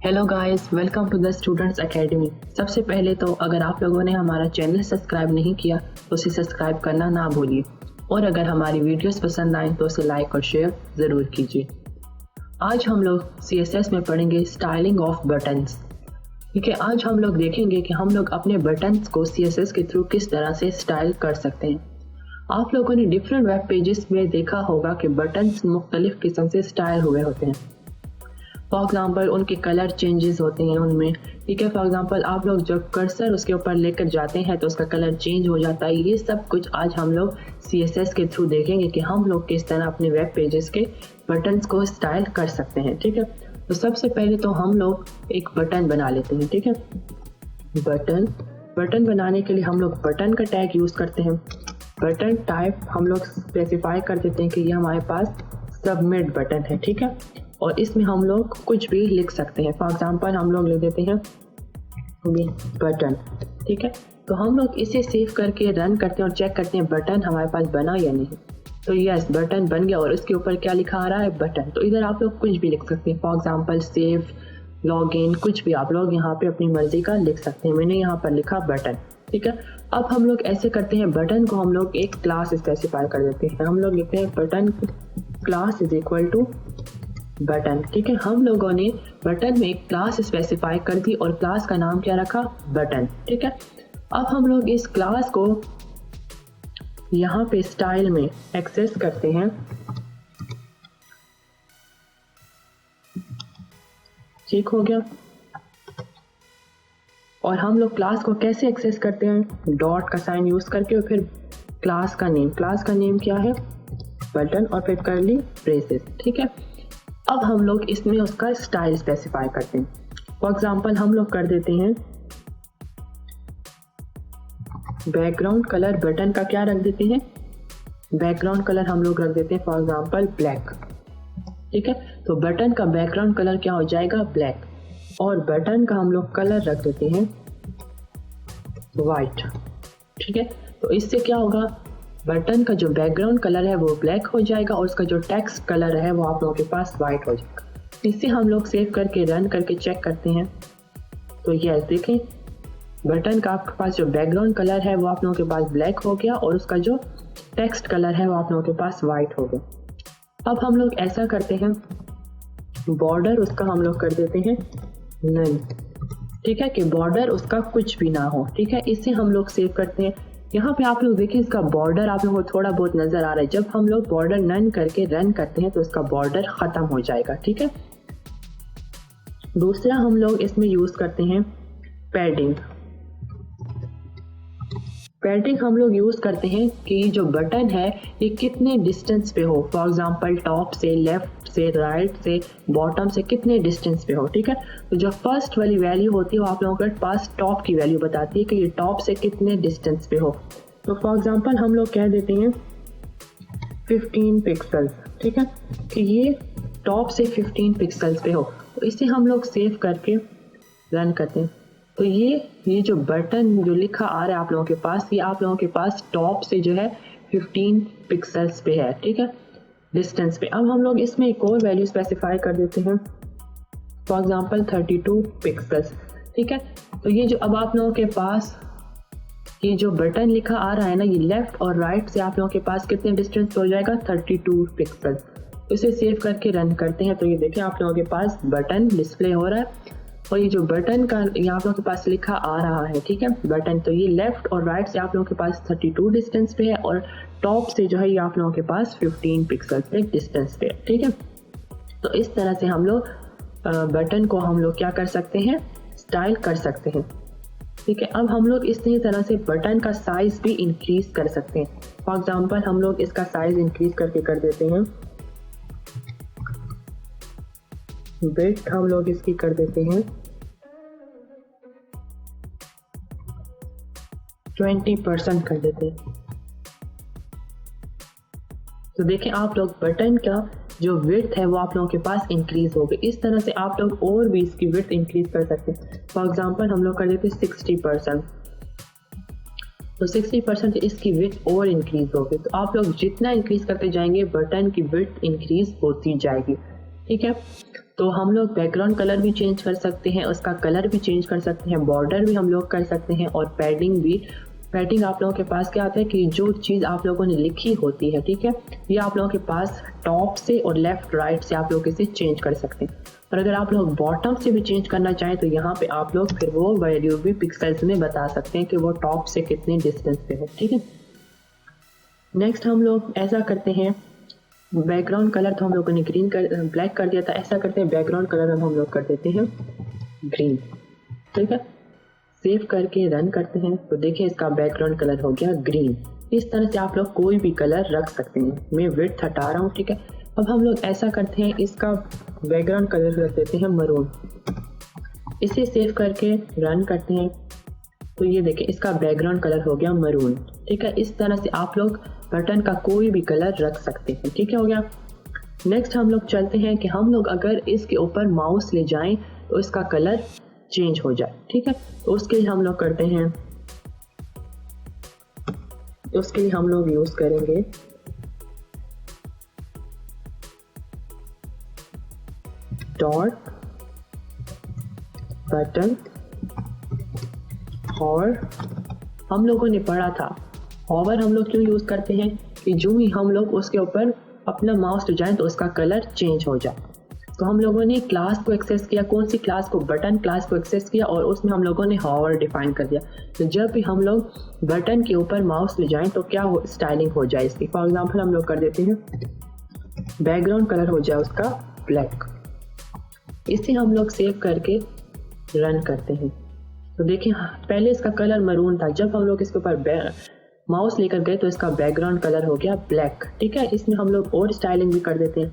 Hello guys, welcome to the students academy. सबसे पहले तो अगर आप लोगों ने हमारा चैनल सब्सक्राइब नहीं किया तो उसे सब्सक्राइब करना ना भूलिए, और अगर हमारी वीडियोस पसंद आए तो उसे लाइक और शेयर ज़रूर कीजिए। आज हम लोग CSS में पढ़ेंगे स्टाइलिंग ऑफ बटन्स। ठीक है, आज हम लोग देखेंगे कि हम लोग अपने बटन्स को CSS के थ्रू किस तरह से स्टाइल कर सकते हैं। आप लोगों ने डिफरेंट वेब पेजेस में देखा होगा कि बटन्स मुख्तलिफ किस्म से स्टाइल हुए होते हैं। फॉर एग्जांपल उनके कलर चेंजेस होते हैं उनमें। ठीक है, फॉर एग्जांपल आप लोग जब कर्सर उसके ऊपर लेकर जाते हैं तो उसका कलर चेंज हो जाता है। ये सब कुछ आज हम लोग CSS के थ्रू देखेंगे कि हम लोग किस तरह अपने वेब पेजेस के बटन्स को स्टाइल कर सकते हैं। ठीक है, तो सबसे पहले तो हम लोग एक बटन बना लेते हैं। ठीक है, बटन बनाने के लिए हम लोग बटन का टैग यूज़ करते हैं। बटन टाइप हम लोग स्पेसिफाई कर देते हैं कि ये हमारे पास सबमिट बटन है। ठीक है, और इसमें हम लोग कुछ भी लिख सकते हैं। फॉर एग्जांपल हम लोग लिख देते हैं बटन। ठीक है, तो हम लोग इसे सेव करके रन करते हैं और चेक करते हैं बटन हमारे पास बना या नहीं। तो यस, बटन बन गया और इसके ऊपर क्या लिखा आ रहा है, बटन। तो इधर आप लोग कुछ भी लिख सकते हैं। फॉर एग्जांपल सेव, लॉगिन, कुछ भी आप लोग यहाँ पे अपनी मर्जी का लिख सकते हैं। मैंने यहाँ पर लिखा बटन। ठीक है, अब हम लोग ऐसे करते हैं, बटन को हम लोग एक क्लास स्पेसिफाई कर देते हैं। हम लोग लिखते हैं button class is equal to button. ठीक है, हम लोगों ने बटन में एक क्लास स्पेसिफाई कर दी और क्लास का नाम क्या रखा, बटन। ठीक है, अब हम लोग इस क्लास को यहाँ पे स्टाइल में एक्सेस करते हैं। ठीक हो गया। और हम लोग क्लास को कैसे एक्सेस करते हैं, डॉट का साइन यूज करके, और फिर क्लास का नेम क्या है, बटन, और फिर करली ब्रेसेस। ठीक है, अब हम लोग इसमें उसका स्टाइल स्पेसिफाई करते हैं। फॉर एग्जांपल हम लोग कर देते हैं बैकग्राउंड कलर, बटन का क्या रख देते हैं, बैकग्राउंड कलर हम लोग रख देते हैं फॉर एग्जांपल ब्लैक। ठीक है, तो बटन का बैकग्राउंड कलर क्या हो जाएगा, ब्लैक, और बटन का हम लोग कलर रख देते हैं वाइट। ठीक है, तो इससे क्या होगा, बटन का जो बैकग्राउंड कलर है वो ब्लैक हो जाएगा और उसका जो टेक्स्ट कलर है वो आप लोगों के पास वाइट हो जाएगा। इससे हम लोग सेव करके रन करके चेक करते हैं। तो यस, देखें बटन का आपके पास जो बैकग्राउंड कलर है वो आप लोगों के पास ब्लैक हो गया और उसका जो टेक्स्ट कलर है वो आप लोगों के पास वाइट हो गया। अब हम लोग ऐसा करते हैं, बॉर्डर उसका हम लोग कर देते हैं नन। ठीक है, कि बॉर्डर उसका कुछ भी ना हो। ठीक है, इससे हम लोग सेव करते हैं। यहाँ पे आप लोग देखें इसका बॉर्डर आप लोगों को थोड़ा बहुत नजर आ रहा है। जब हम लोग बॉर्डर नन करके रन करते हैं तो इसका बॉर्डर खत्म हो जाएगा। ठीक है, दूसरा हम लोग इसमें यूज करते हैं पैडिंग। पैडिंग हम लोग यूज करते हैं कि ये जो बटन है ये कितने डिस्टेंस पे हो। फॉर एग्जांपल टॉप से, लेफ्ट से, राइट से, बॉटम से कितने डिस्टेंस पे हो। ठीक है, तो जो फर्स्ट वाली वैल्यू होती है वो आप लोगों के पास टॉप की वैल्यू बताती है कि ये टॉप से कितने डिस्टेंस पे हो। तो फॉर एग्जांपल हम लोग कह देते हैं 15 पिक्सल्स। ठीक है, कि ये टॉप से 15 पिक्सल्स पे हो। तो इसे हम लोग सेव करके रन करते हैं। तो ये जो बटन जो लिखा आ रहा है आप लोगों के पास, ये आप लोगों के पास टॉप से जो है 15 पिक्सल्स पे है। ठीक है, डिस्टेंस पे। अब हम लोग इसमें एक और वैल्यू स्पेसिफाई कर देते हैं, फॉर एग्जांपल 32 पिक्सल्स। ठीक है, तो ये जो अब आप लोगों के पास ये जो बटन लिखा आ रहा है ना, ये लेफ्ट और राइट से आप लोगों के पास कितने डिस्टेंस पे हो जाएगा, 32 पिक्सल्स। तो इसे सेव करके रन करते हैं। तो ये देखें आप लोगों के पास बटन डिस्प्ले हो रहा है और ये जो बटन का यहाँ आप लोगों के पास लिखा आ रहा है। ठीक है, बटन, तो ये लेफ्ट और राइट से आप लोगों के पास 32 डिस्टेंस पे है और टॉप से जो है ये आप लोगों के पास 15 पिक्सल पे डिस्टेंस पे है। ठीक है, तो इस तरह से हम लोग बटन को हम लोग क्या कर सकते हैं, स्टाइल कर सकते हैं। ठीक है, अब हम लोग इसी तरह से बटन का साइज भी इंक्रीज कर सकते हैं। फॉर एग्जांपल हम लोग इसका साइज इंक्रीज करके कर देते हैं, विड्थ हम लोग इसकी कर देते हैं 20% कर देते हैं। तो देखें आप लोग बटन का जो विड्थ है वो आप लोगों के पास इंक्रीज हो गई। इस तरह से आप लोग और भी इसकी विड्थ इंक्रीज कर सकते हैं। फॉर एग्जांपल हम लोग कर देते हैं 60%, तो 60% इसकी विड्थ और इंक्रीज होगी। तो आप लोग जितना इंक्रीज करते जाएंगे बटन की विड्थ इंक्रीज होती जाएगी। ठीक है, तो हम लोग बैकग्राउंड कलर भी चेंज कर सकते हैं, उसका कलर भी चेंज कर सकते हैं, बॉर्डर भी हम लोग कर सकते हैं और पैडिंग भी। पैडिंग आप लोगों के पास क्या आता है कि जो चीज़ आप लोगों ने लिखी होती है, ठीक है, ये आप लोगों के पास टॉप से और लेफ्ट राइट से आप लोग इसे चेंज कर सकते हैं। और अगर आप लोग बॉटम से भी चेंज करना चाहें तो यहाँ पे आप लोग फिर वो वैल्यू भी पिक्सल्स में बता सकते हैं कि वो टॉप से कितने डिस्टेंस पे हो, ठीक है। नेक्स्ट हम लोग ऐसा करते हैं, बैकग्राउंड कलर तो हम लोगों ने ब्लैक कर दिया था, ऐसा करते हैं बैकग्राउंड कलर हम लोग कर देते हैं ग्रीन, ठीक है। सेव करके रन करते हैं तो देखिए इसका बैकग्राउंड कलर हो गया ग्रीन। इस तरह से आप लोग कोई भी कलर रख सकते हैं। मैं विड्थ हटा रहा हूँ, ठीक है। अब हम लोग ऐसा करते हैं, इसका बैकग्राउंड कलर रख देते हैं मरून। इसे सेव करके रन करते हैं तो ये देखिए इसका बैकग्राउंड कलर हो गया मरून, ठीक है। इस तरह से आप लोग बटन का कोई भी कलर रख सकते हैं, ठीक है, हो गया। नेक्स्ट हम लोग चलते हैं कि हम लोग अगर इसके ऊपर माउस ले जाएं तो इसका कलर चेंज हो जाए, ठीक है। तो उसके लिए हम लोग करते हैं, उसके लिए हम लोग यूज करेंगे डॉट बटन। और हम लोगों ने पढ़ा था हॉवर हम लोग क्यों यूज करते हैं कि जो ही हम लोग उसके ऊपर अपना माउस ले जाएं तो उसका कलर चेंज हो जाए। तो हम लोगों ने क्लास को एक्सेस किया, कौन सी क्लास को, बटन क्लास को एक्सेस किया और उसमें हम लोगों ने हॉवर डिफाइन कर दिया। तो जब भी हम लोग बटन के ऊपर माउस ले जाएं तो क्या स्टाइलिंग हो जाए इसकी। फॉर एग्जांपल हम लोग कर देते हैं बैकग्राउंड कलर हो जाए उसका ब्लैक। इसे हम लोग सेव करके रन करते हैं तो देखिए पहले इसका कलर मरून था, जब हम लोग इसके ऊपर माउस लेकर गए तो इसका बैकग्राउंड कलर हो गया ब्लैक, ठीक है। इसमें हम लोग और स्टाइलिंग भी कर देते हैं।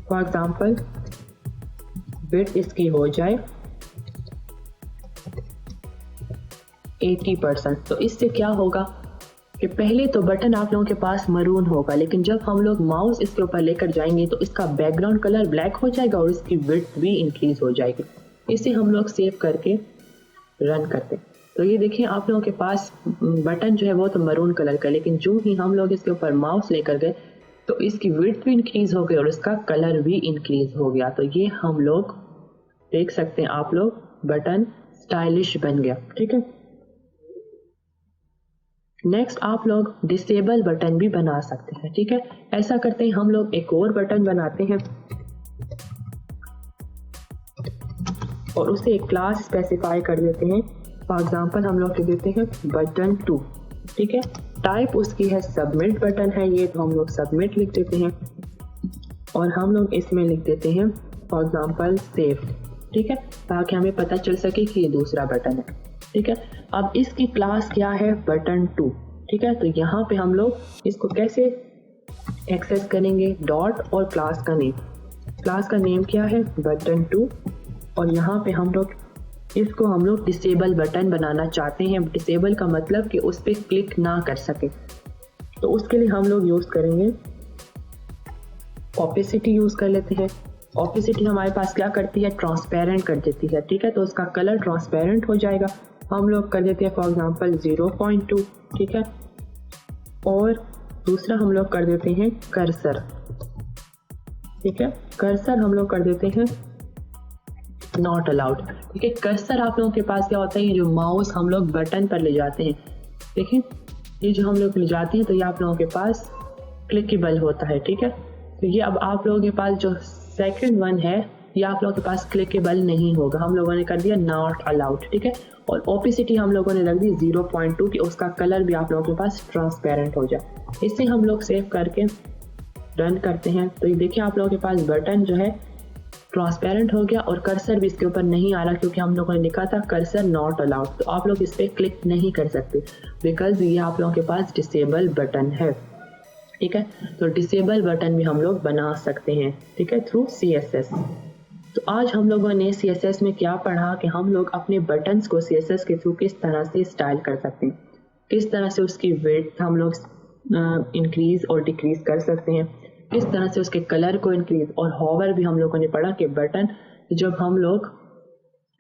फॉर एग्जाम्पल विड्थ इसकी हो जाए 80%। तो इससे क्या होगा कि पहले तो बटन आप लोगों के पास मरून होगा, लेकिन जब हम लोग माउस इसके ऊपर लेकर जाएंगे तो इसका बैकग्राउंड कलर ब्लैक हो जाएगा और इसकी विड्थ भी इंक्रीज हो जाएगी। इसे हम लोग सेव करके रन करते हैं तो ये देखिए आप लोगों के पास बटन जो है वो तो मरून कलर का, लेकिन जो ही हम लोग इसके ऊपर माउस लेकर गए तो इसकी विड्थ भी इंक्रीज हो गई और इसका कलर भी इंक्रीज हो गया। तो ये हम लोग देख सकते हैं, आप लोग बटन स्टाइलिश बन गया, ठीक है। नेक्स्ट आप लोग डिसेबल बटन भी बना सकते हैं, ठीक है। ऐसा करते हैं हम लोग एक और बटन बनाते हैं और उसे एक क्लास स्पेसिफाई कर देते हैं। फॉर एग्जांपल हम लोग लिख देते हैं बटन 2, ठीक है। टाइप उसकी है सबमिट बटन है ये, तो हम लोग सबमिट लिख देते हैं और हम लोग इसमें लिख देते हैं फॉर एग्जांपल सेव, ठीक है, ताकि हमें पता चल सके कि ये दूसरा बटन है, ठीक है। अब इसकी क्लास क्या है, बटन 2, ठीक है। तो यहाँ पे हम लोग इसको कैसे एक्सेस करेंगे, डॉट और क्लास का नेम क्या है, बटन 2। और यहाँ पे हम लोग डिसेबल बटन बनाना चाहते हैं। डिसेबल का मतलब कि उस पर क्लिक ना कर सके, तो उसके लिए हम लोग यूज करेंगे ऑपेसिटी यूज कर लेते हैं। ऑपेसिटी हमारे पास क्या करती है, ट्रांसपेरेंट कर देती है, ठीक है। तो उसका कलर ट्रांसपेरेंट हो जाएगा। हम लोग कर देते हैं फॉर एग्जांपल 0.2, ठीक है। और दूसरा हम लोग कर देते हैं कर्सर, ठीक है। कर्सर हम लोग कर देते हैं नॉट अलाउड, ठीक है। कर्सर आप लोगों के पास क्या होता है, ये जो माउस हम लोग बटन पर ले जाते हैं, देखिए ये जो हम लोग ले जाते हैं तो ये आप लोगों के पास क्लिकेबल होता है, ठीक है। तो ये अब आप लोगों के पास जो सेकंड वन है ये आप लोगों के पास क्लिकेबल नहीं होगा, हम लोगों ने कर दिया नॉट अलाउड, ठीक है। और ओपेसिटी हम लोगों ने रख दी 0.2 कि उसका कलर भी आप लोगों के पास ट्रांसपेरेंट हो जाए। इससे हम लोग सेव करके रन करते हैं तो ये देखिए आप लोगों के पास बटन जो है ट्रांसपेरेंट हो गया और कर्सर भी इसके ऊपर नहीं आ रहा, क्योंकि हम लोगों ने लिखा था कर्सर नॉट अलाउड। तो आप लोग इस पर क्लिक नहीं कर सकते बिकॉज ये आप लोगों के पास डिसेबल बटन है, ठीक है। तो डिसेबल बटन भी हम लोग बना सकते हैं, ठीक है, थ्रू CSS। तो आज हम लोगों ने CSS में क्या पढ़ा कि हम लोग अपने बटन्स को CSS के थ्रू किस तरह से स्टाइल कर सकते हैं, किस तरह से उसकी विड्थ हम लोग इंक्रीज और डिक्रीज कर सकते हैं, किस तरह से उसके कलर को इंक्रीज। और हॉवर भी हम लोगों ने पढ़ा कि बटन जब हम लोग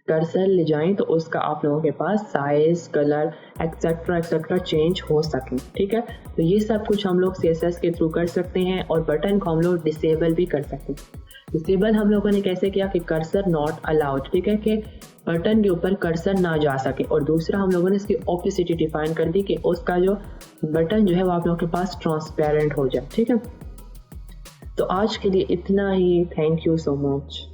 कर्सर ले जाएं तो उसका आप लोगों के पास साइज, कलर एक्सेट्रा चेंज हो सके। ठीक है, तो ये सब कुछ हम लोग CSS के थ्रू कर सकते हैं और बटन को हम लोग डिसेबल भी कर सकते हैं। डिसेबल हम लोगों ने कैसे किया कि कर्सर नॉट अलाउड, ठीक है, कि बटन के ऊपर कर्सर ना जा सके। और दूसरा हम लोगों ने इसकी ऑपोसिटी डिफाइन कर दी कि उसका जो बटन जो है वो आप लोगों के पास ट्रांसपेरेंट हो जाए। ठीक है, तो आज के लिए इतना ही। Thank you so much.